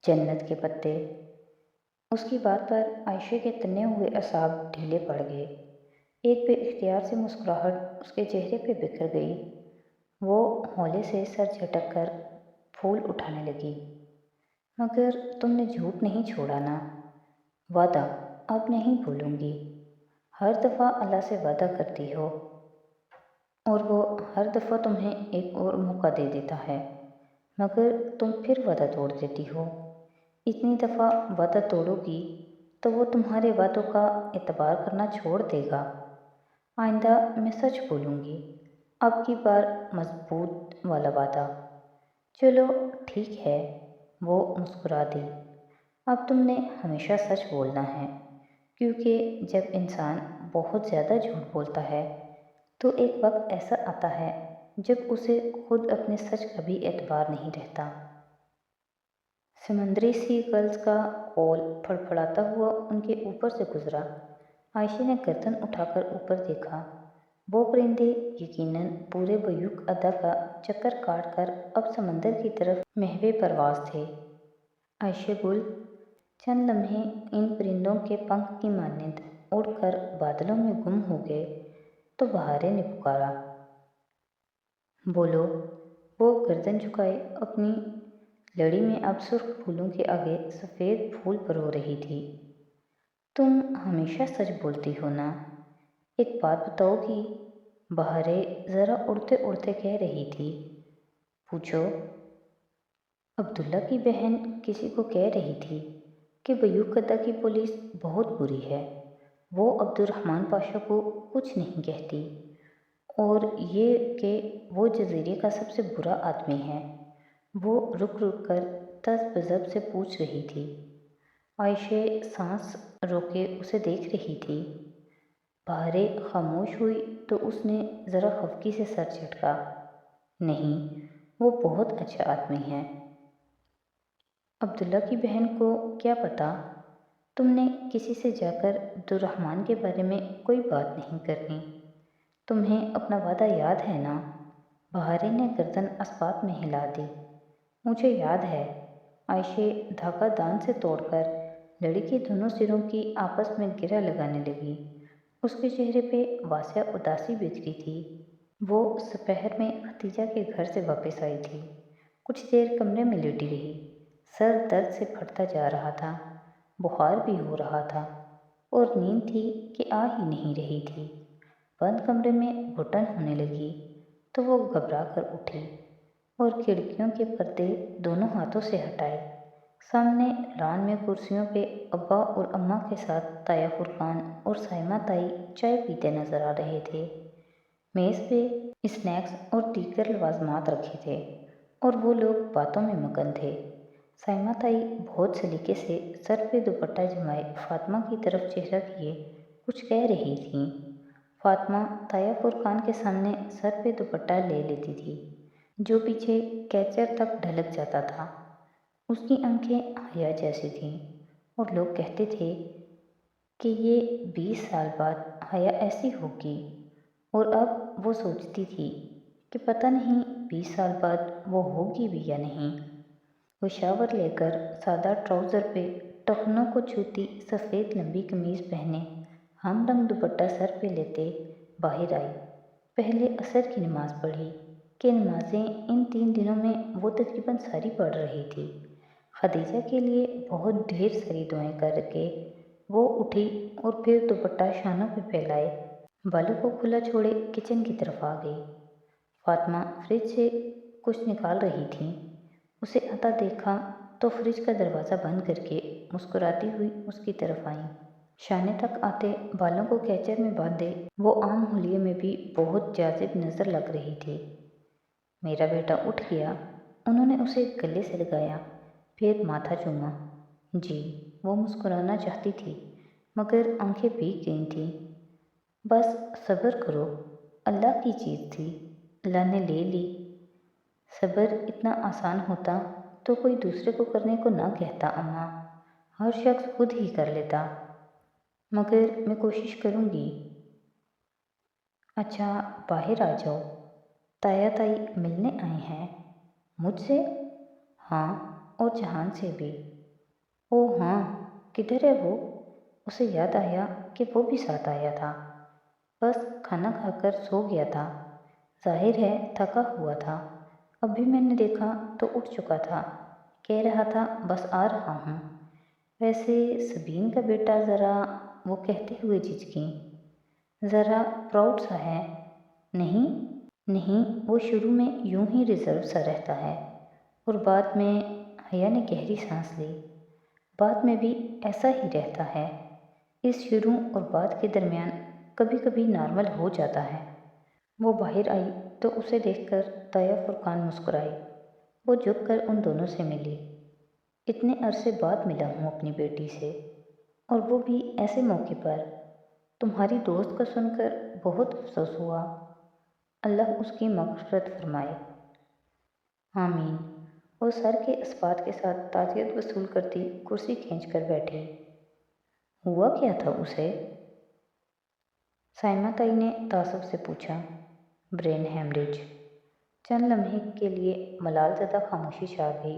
جنت کے پتے۔ اس کی بات پر عائشہ کے تنے ہوئے اعصاب ڈھیلے پڑ گئے۔ ایک بے اختیار سے مسکراہٹ اس کے چہرے پہ بکھر گئی۔ وہ ہولے سے سر جھٹک کر پھول اٹھانے لگی۔ مگر تم نے جھوٹ نہیں چھوڑا نا؟ وعدہ اب نہیں بھولوں گی۔ ہر دفعہ اللہ سے وعدہ کرتی ہو اور وہ ہر دفعہ تمہیں ایک اور موقع دے دیتا ہے، مگر تم پھر وعدہ توڑ دیتی ہو۔ اتنی دفعہ وعدہ توڑو گی تو وہ تمہارے وعدوں کا اعتبار کرنا چھوڑ دے گا۔ آئندہ میں سچ بولوں گی، اب کی بار مضبوط والا وعدہ۔ چلو ٹھیک ہے، وہ مسکرا دی۔ اب تم نے ہمیشہ سچ بولنا ہے، کیونکہ جب انسان بہت زیادہ جھوٹ بولتا ہے تو ایک وقت ایسا آتا ہے جب اسے خود اپنے سچ کا بھی اعتبار نہیں رہتا۔ سمندری سی گلز کا قول پھڑپھڑاتا ہوا ان کے اوپر سے گزرا۔ عائشہ نے گردن اٹھا کر اوپر دیکھا۔ وہ پرندے یقیناً پورے بیوق ادا کا چکر کاٹ کر اب سمندر کی طرف محو پرواز تھے۔ عائشہ گل چند لمحے ان پرندوں کے پنکھ کی مانند اڑ کر بادلوں میں گم ہو گئے تو بہارے نے پکارا، بولو۔ وہ گردن جھکائے اپنی لڑی میں اب سرخ پھولوں کے آگے سفید پھول پرو رہی تھی۔ تم ہمیشہ سچ بولتی ہو نا؟ ایک بات بتاؤ گی؟ بہارے ذرا اڑتے اڑتے کہہ رہی تھی۔ پوچھو۔ عبداللہ کی بہن کسی کو کہہ رہی تھی کہ بیوقدہ کی پولیس بہت بری ہے، وہ عبد الرحمن پاشا کو کچھ نہیں کہتی، اور یہ کہ وہ جزیرے کا سب سے برا آدمی ہے۔ وہ رک رک کر تذ بذب سے پوچھ رہی تھی۔ عائشہ سانس روکے اسے دیکھ رہی تھی۔ بہارے خاموش ہوئی تو اس نے ذرا خفگی سے سر جھٹکا۔ نہیں، وہ بہت اچھا آدمی ہے۔ عبداللہ کی بہن کو کیا پتہ؟ تم نے کسی سے جا کر عبد الرحمن کے بارے میں کوئی بات نہیں کرنی۔ تمہیں اپنا وعدہ یاد ہے نا؟ بہارے نے گردن اسبات میں ہلا دی۔ مجھے یاد ہے۔ عائشہ دھاگہ دان سے توڑ کر لڑی کے دونوں سروں کی آپس میں گرہ لگانے لگی۔ اس کے چہرے پہ واسع اداسی بکھری تھی۔ وہ سپہر میں ختیجہ کے گھر سے واپس آئی تھی۔ کچھ دیر کمرے میں لیٹی رہی۔ سر درد سے پھٹتا جا رہا تھا، بخار بھی ہو رہا تھا، اور نیند تھی کہ آ ہی نہیں رہی تھی۔ بند کمرے میں گھٹن ہونے لگی تو وہ گھبرا کر اٹھی اور کھڑکیوں کے پردے دونوں ہاتھوں سے ہٹائے۔ سامنے لان میں کرسیوں پہ ابا اور اماں کے ساتھ تایا فرقان اور سائمہ تائی چائے پیتے نظر آ رہے تھے۔ میز پہ اسنیکس اور دیگر لوازمات رکھے تھے اور وہ لوگ باتوں میں مگن تھے۔ سائمہ تائی بہت سلیقے سے سر پہ دوپٹہ جمائے فاطمہ کی طرف چہرہ کیے کچھ کہہ رہی تھیں۔ فاطمہ تایا فرقان کے سامنے سر پہ دوپٹہ لے لیتی تھی جو پیچھے کیچر تک ڈھلک جاتا تھا۔ اس کی آنکھیں حیا جیسی تھیں اور لوگ کہتے تھے کہ یہ 20 سال بعد حیا ایسی ہوگی، اور اب وہ سوچتی تھی کہ پتہ نہیں 20 سال بعد وہ ہوگی بھی یا نہیں۔ وہ شاور لے کر سادہ ٹراؤزر پہ ٹخنوں کو چھوتی سفید لمبی قمیض پہنے ہم رنگ دوپٹہ سر پہ لیتے باہر آئی۔ پہلے عصر کی نماز پڑھی کہ نمازیں ان 3 دنوں میں وہ تقریباً ساری پڑھ رہی تھی۔ خدیجہ کے لیے بہت ڈھیر ساری دعائیں کر کے وہ اٹھی اور پھر دوپٹہ شانوں پہ پھیلائے بالوں کو کھلا چھوڑے کچن کی طرف آ گئی۔ فاطمہ فریج سے کچھ نکال رہی تھیں۔ اسے آتا دیکھا تو فریج کا دروازہ بند کر کے مسکراتی ہوئی اس کی طرف آئیں۔ شانے تک آتے بالوں کو کیچر میں باندھے وہ عام حلیے میں بھی بہت جاذب نظر لگ رہی تھی۔ میرا بیٹا اٹھ گیا؟ انہوں نے اسے گلے سے لگایا، پھر ماتھا چوما۔ جی، وہ مسکرانا چاہتی تھی مگر آنکھیں بھیگ گئی تھیں۔ بس صبر کرو، اللہ کی چیز تھی، اللہ نے لے لی۔ صبر اتنا آسان ہوتا تو کوئی دوسرے کو کرنے کو نہ کہتا اماں، ہر شخص خود ہی کر لیتا۔ مگر میں کوشش کروں گی۔ اچھا باہر آ جاؤ، تایا تائی ملنے آئے ہیں۔ مجھ سے؟ ہاں، اور جہان سے بھی۔ اوہ ہاں، کدھر ہے وہ؟ اسے یاد آیا کہ وہ بھی ساتھ آیا تھا، بس کھانا کھا کر سو گیا تھا، ظاہر ہے تھکا ہوا تھا۔ اب بھی میں نے دیکھا تو اٹھ چکا تھا، کہہ رہا تھا بس آ رہا ہوں۔ ویسے سبین کا بیٹا ذرا، وہ کہتے ہوئے جھجکی، ذرا پراؤڈ سا ہے، نہیں؟ نہیں، وہ شروع میں یوں ہی ریزرو سا رہتا ہے، اور بعد میں، حیا نے گہری سانس لی، بعد میں بھی ایسا ہی رہتا ہے۔ اس شروع اور بعد کے درمیان کبھی کبھی نارمل ہو جاتا ہے۔ وہ باہر آئی تو اسے دیکھ کر تایا فرقان مسکرائی۔ وہ جھک کر ان دونوں سے ملی۔ اتنے عرصے بعد ملا ہوں اپنی بیٹی سے، اور وہ بھی ایسے موقع پر۔ تمہاری دوست کا سن کر بہت افسوس ہوا، اللہ اس کی مغفرت فرمائے۔ آمین۔ وہ سر کے اسپات کے ساتھ تعزیت وصول کرتی کرسی کھینچ کر بیٹھی۔ ہوا کیا تھا اسے؟ سائمہ تائی نے تعصب سے پوچھا۔ Brain haemorrhage. چند لمحے کے لیے ملال زدہ خاموشی چھا گئی،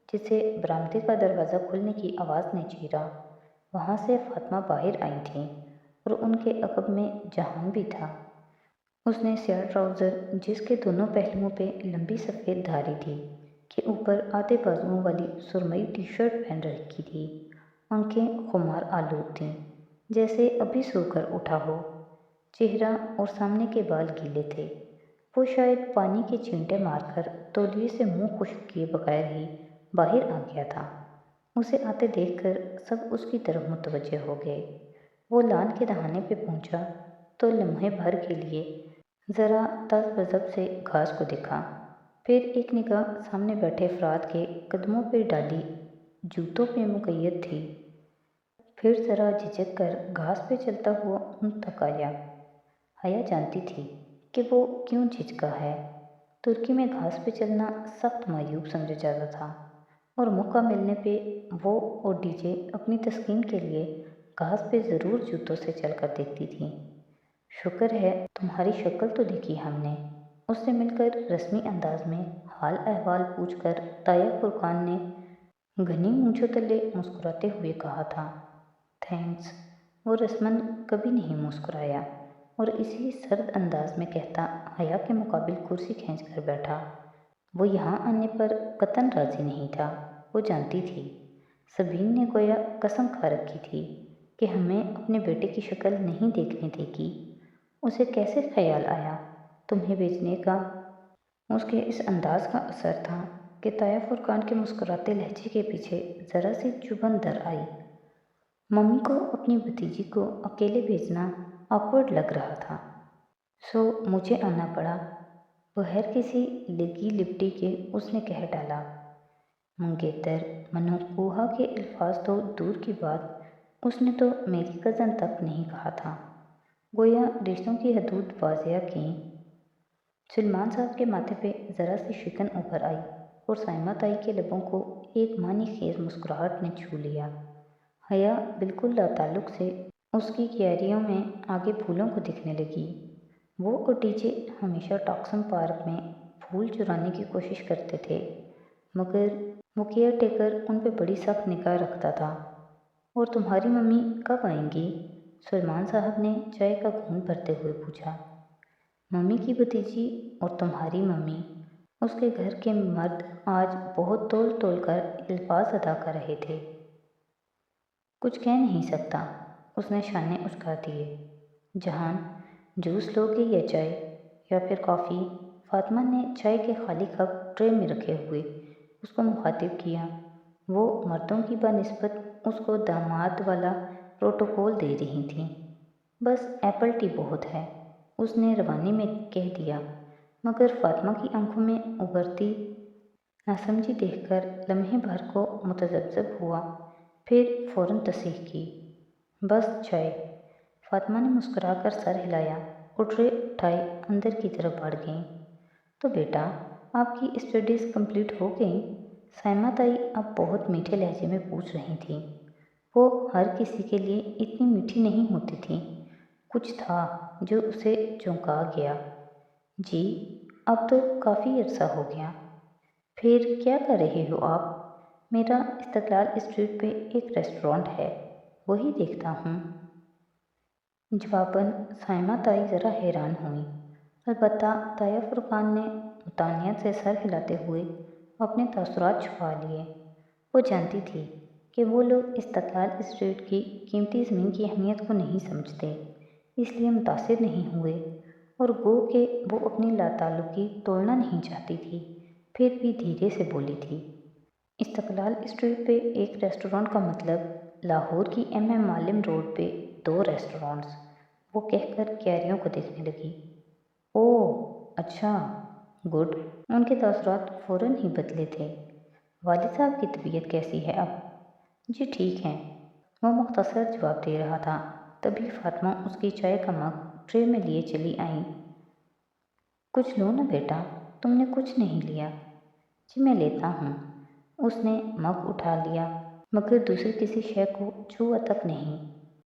جسے برآمدے کا دروازہ کھلنے کی آواز نے چیرا۔ وہاں سے فاطمہ باہر آئی تھیں، اور ان کے عقب میں جہان بھی تھا۔ اس نے سیاہ ٹراؤزر، جس کے دونوں پہلوؤں پہ لمبی سفید دھاری تھی، کے اوپر آدھے بازوؤں والی سرمئی ٹی شرٹ پہن رکھی تھی۔ آنکھیں خمار آلود تھیں، جیسے ابھی سو کر اٹھا ہو۔ چہرہ اور سامنے کے بال گیلے تھے۔ وہ شاید پانی کے چھینٹے مار کر تولیے سے منہ خشک کیے بغیر ہی باہر آ گیا تھا۔ اسے آتے دیکھ کر سب اس کی طرف متوجہ ہو گئے۔ وہ لان کے دہانے پہ پہنچا تو لمحے بھر کے لیے ذرا تذبذب سے گھاس کو دیکھا، پھر ایک نگاہ سامنے بیٹھے افراد کے قدموں پہ ڈالی جوتوں پہ مقید تھی، پھر ذرا جھجک کر گھاس پہ چلتا ہوا ان تک آیا۔ حیا جانتی تھی کہ وہ کیوں جھجکا ہے۔ ترکی میں گھاس پہ چلنا سخت معیوب سمجھا جاتا تھا، اور موقع ملنے پہ وہ اور ڈی جے اپنی تسکین کے لیے گھاس پہ ضرور جوتوں سے چل کر دیکھتی تھیں۔ شکر ہے تمہاری شکل تو دیکھی ہم نے، اس سے مل کر رسمی انداز میں حال احوال پوچھ کر تایا فرقان نے گھنی مونچھوں تلے مسکراتے ہوئے کہا تھا۔ تھینکس۔ وہ رسماً کبھی نہیں مسکرایا، اور اسی سرد انداز میں کہتا حیا کے مقابل کرسی کھینچ کر بیٹھا۔ وہ یہاں آنے پر قطعاً راضی نہیں تھا۔ وہ جانتی تھی، سبین نے گویا قسم کھا رکھی تھی کہ ہمیں اپنے بیٹے کی شکل نہیں دیکھنے دے گی۔ اسے کیسے خیال آیا تمہیں بھیجنے کا؟ اس کے اس انداز کا اثر تھا کہ تایا فرقان کے مسکراتے لہجے کے پیچھے ذرا سی چبھن در آئی۔ ممی کو اپنی بھتیجی کو اکیلے بھیجنا آکورڈ لگ رہا تھا، سو مجھے آنا پڑا، بغیر کسی لگی لپٹی کے اس نے کہہ ڈالا۔ منگیتر منوکوہا کے الفاظ تو دور کی بات، اس نے تو میری کزن تک نہیں کہا تھا، گویا رشتوں کی حدود واضح کیں۔ سلمان صاحب کے ماتھے پہ ذرا سی شکن ابھر آئی، اور سائمہ تائی کے لبوں کو ایک معنی خیز مسکراہٹ نے چھو لیا۔ حیا بالکل لاتعلق سے اس کی کیاریوں میں آگے پھولوں کو دیکھنے لگی۔ وہ اور ڈی جے ہمیشہ ٹاکسم پارک میں پھول چرانے کی کوشش کرتے تھے، مگر وہ کیئر ٹیکر ان پہ بڑی سخت نگاہ رکھتا تھا۔ اور تمہاری ممی کب آئیں گی؟ سلمان صاحب نے چائے کا گھونٹ بھرتے ہوئے پوچھا۔ ممی کی بھتیجی اور تمہاری ممی، اس کے گھر کے مرد آج بہت تول تول کر الفاظ ادا کر رہے تھے۔ کچھ کہہ نہیں سکتا، اس نے شانے اچکا دیے۔ جہان، جوس لوگے یا چائے، یا پھر کافی؟ فاطمہ نے چائے کے خالی کپ ٹرے میں رکھے ہوئے اس کو مخاطب کیا۔ وہ مردوں کی بنسبت اس کو داماد والا پروٹوکول دے رہی تھیں۔ بس ایپل ٹی بہت ہے، اس نے روانی میں کہہ دیا، مگر فاطمہ کی آنکھوں میں ابھرتی ناسمجھی دیکھ کر لمحے بھر کو متذبذب ہوا، پھر فوراً تصحیح کی۔ بس چائے۔ فاطمہ نے مسکرا کر سر ہلایا اور ٹرے اٹھائے اندر کی طرف بڑھ گئیں۔ تو بیٹا، آپ کی اسٹڈیز کمپلیٹ ہو گئیں؟ سائمہ تائی اب بہت میٹھے لہجے میں پوچھ رہی تھیں۔ وہ ہر کسی کے لیے اتنی میٹھی نہیں ہوتی تھیں، کچھ تھا جو اسے چونکا گیا۔ جی، اب تو کافی عرصہ ہو گیا۔ پھر کیا کر رہے ہو آپ؟ میرا استقلال اسٹریٹ پہ ایک ریسٹورانٹ ہے، وہی دیکھتا ہوں۔ جواباً سائمہ تائی ذرا حیران ہوئیں، البتہ تایا فرقان نے مطانیت سے سر ہلاتے ہوئے اپنے تاثرات چھپا لیے۔ وہ جانتی تھی کہ وہ لوگ استقلال اسٹریٹ کی قیمتی زمین کی اہمیت کو نہیں سمجھتے، اس لیے متاثر نہیں ہوئے، اور گو کہ وہ اپنی لاتعلقی توڑنا نہیں چاہتی تھی، پھر بھی دھیرے سے بولی تھی۔ استقلال اسٹریٹ پہ ایک ریسٹورانٹ کا مطلب لاہور کی ایم معلم روڈ پہ 2 ریسٹورانٹس، وہ کہہ کر کیریوں کو دیکھنے لگی۔ اوہ اچھا، گڈ۔ ان کے تاثرات فوراً ہی بدلے تھے۔ والد صاحب کی طبیعت کیسی ہے اب؟ جی ٹھیک ہے، وہ مختصر جواب دے رہا تھا، تبھی فاطمہ اس کی چائے کا مگ ٹرے میں لیے چلی آئیں۔ کچھ لو نا بیٹا، تم نے کچھ نہیں لیا۔ جی میں لیتا ہوں۔ اس نے مگ اٹھا لیا، مگر دوسری کسی شے کو چھوا تک نہیں۔